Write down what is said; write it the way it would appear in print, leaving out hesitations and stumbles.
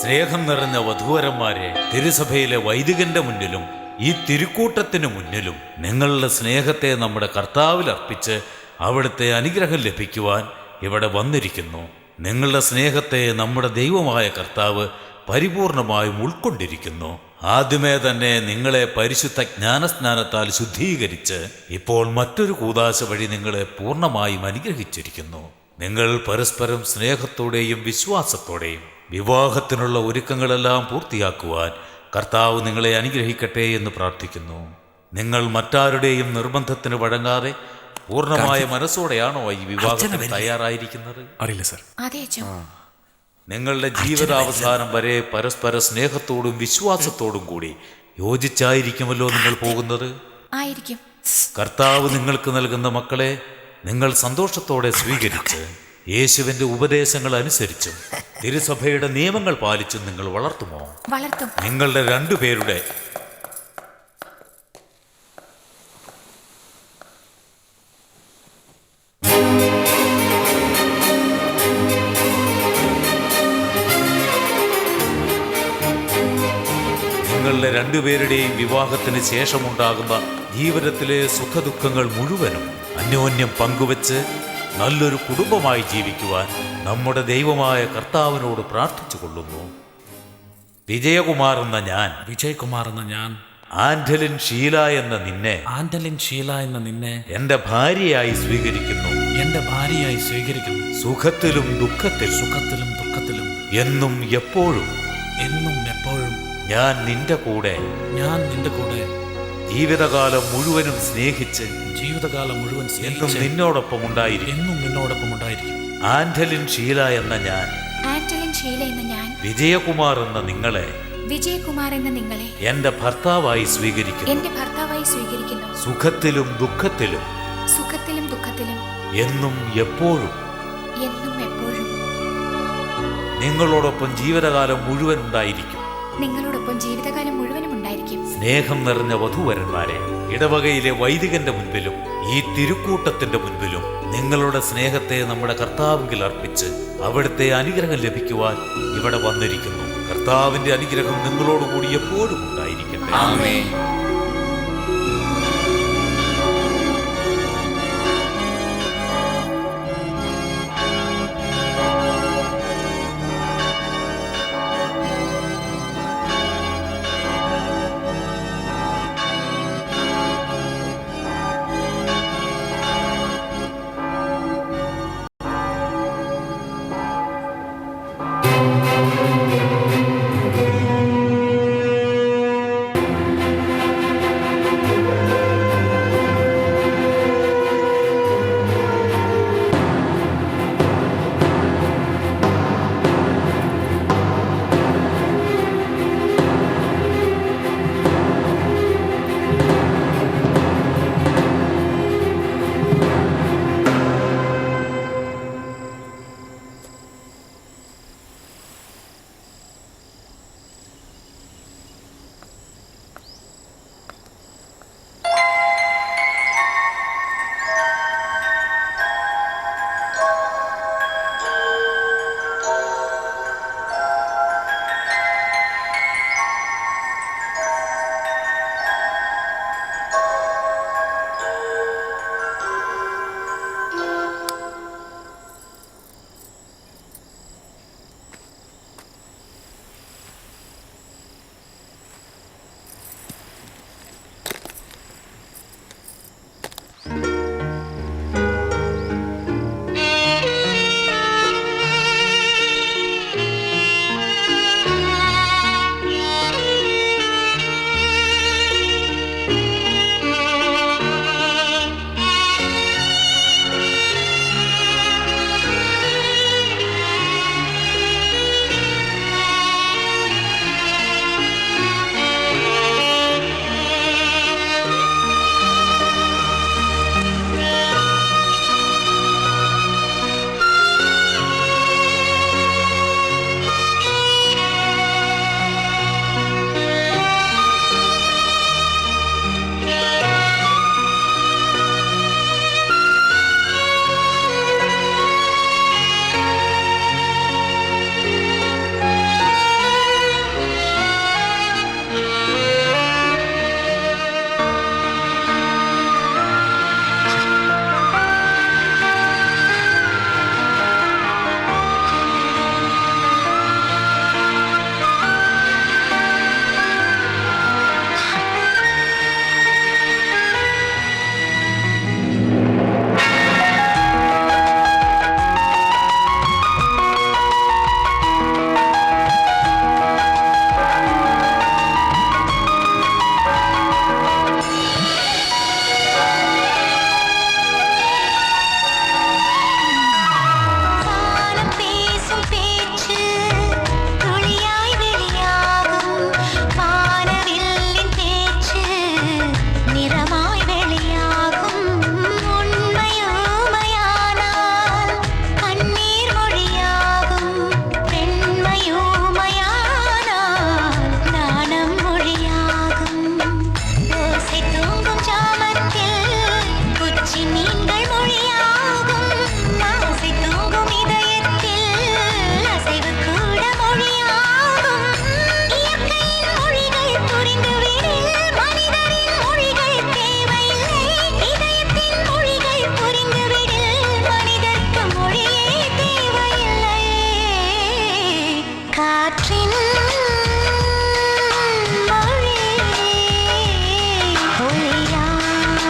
സ്നേഹം നിറഞ്ഞ വധൂവരന്മാരെ, തിരുസഭയിലെ വൈദികന്റെ മുന്നിലും ഈ തിരുക്കൂട്ടത്തിന് മുന്നിലും നിങ്ങളുടെ സ്നേഹത്തെ നമ്മുടെ കർത്താവിൽ അർപ്പിച്ച് അവിടുത്തെ അനുഗ്രഹം ലഭിക്കുവാൻ ഇവിടെ വന്നിരിക്കുന്നു. നിങ്ങളുടെ സ്നേഹത്തെ നമ്മുടെ ദൈവമായ കർത്താവ് പരിപൂർണമായും ഉൾക്കൊണ്ടിരിക്കുന്നു. ആദ്യമേ തന്നെ നിങ്ങളെ പരിശുദ്ധ ജ്ഞാനസ്നാനത്താൽ ശുദ്ധീകരിച്ച് ഇപ്പോൾ മറ്റൊരു കൂദാശ വഴി നിങ്ങളെ പൂർണ്ണമായും അനുഗ്രഹിച്ചിരിക്കുന്നു. നിങ്ങൾ പരസ്പരം സ്നേഹത്തോടെയും വിശ്വാസത്തോടെയും വിവാഹത്തിനുള്ള ഒരുക്കങ്ങളെല്ലാം പൂർത്തിയാക്കുവാൻ കർത്താവ് നിങ്ങളെ അനുഗ്രഹിക്കട്ടെ എന്ന് പ്രാർത്ഥിക്കുന്നു. നിങ്ങൾ മറ്റാരുടെയും നിർബന്ധത്തിന് വഴങ്ങാതെ പൂർണ്ണമായ മനസ്സോടെയാണോ ഈ വിവാഹത്തിന് തയ്യാറായിരിക്കുന്നത്? അറിയില്ല സർ. നിങ്ങളുടെ ജീവിതാവസാനം വരെ പരസ്പര സ്നേഹത്തോടും വിശ്വാസത്തോടും കൂടി യോജിച്ചായിരിക്കുമല്ലോ നിങ്ങൾ പോകുന്നത്. ആയിരിക്കും. കർത്താവ് നിങ്ങൾക്ക് നൽകുന്ന മക്കളെ നിങ്ങൾ സന്തോഷത്തോടെ സ്വീകരിച്ച് യേശുവിന്റെ ഉപദേശങ്ങൾ അനുസരിച്ചും തിരുസഭയുടെ നിയമങ്ങൾ പാലിച്ചും നിങ്ങൾ വളർത്തുമോ? വളർത്തും. നിങ്ങളുടെ രണ്ടുപേരുടെ രണ്ടുപേരുടെയും വിവാഹത്തിന് ശേഷമുണ്ടാകുന്ന ജീവിതത്തിലെ സുഖദുഃഖങ്ങൾ മുഴുവനും അന്യോന്യം പങ്കുവച്ച് നല്ലൊരു കുടുംബമായി ജീവിക്കുവാൻ നമ്മുടെ ദൈവമായ കർത്താവിനോട് പ്രാർത്ഥിച്ചു കൊള്ളുന്നു. വിജയകുമാർ എന്ന ഞാൻ ആൻഡലിൻ ഷീല എന്ന നിന്നെ എന്റെ ഭാര്യയായി സ്വീകരിക്കുന്നു. സുഖത്തിലും ദുഃഖത്തിലും എന്നും എപ്പോഴും ഞാൻ നിന്റെ കൂടെ ജീവിതകാലം മുഴുവനും സ്നേഹിച്ച് എന്നും നിന്നോടൊപ്പം ഉണ്ടായിരിക്കും. ആൻഡലിൻ ഷീല എന്ന ഞാൻ വിജയകുമാർ എന്ന നിങ്ങളെ എന്റെ ഭർത്താവായി സ്വീകരിക്കുന്നു. സുഖത്തിലും ദുഃഖത്തിലും എന്നും എപ്പോഴും നിങ്ങളോടൊപ്പം ജീവിതകാലം മുഴുവൻ ഉണ്ടായിരിക്കും. സ്നേഹം നിറഞ്ഞ വധൂവരന്മാരെ, ഇടവകയിലെ വൈദികന്റെ മുൻപിലും ഈ തിരുക്കൂട്ടത്തിന്റെ മുൻപിലും നിങ്ങളുടെ സ്നേഹത്തെ നമ്മുടെ കർത്താവിൽ അർപ്പിച്ച് അവിടുത്തെ അനുഗ്രഹം ലഭിക്കുവാൻ ഇവിടെ വന്നിരിക്കുന്നു. കർത്താവിന്റെ അനുഗ്രഹം നിങ്ങളോടുകൂടി എപ്പോഴും ഉണ്ടായിരിക്കട്ടെ. ആമേൻ.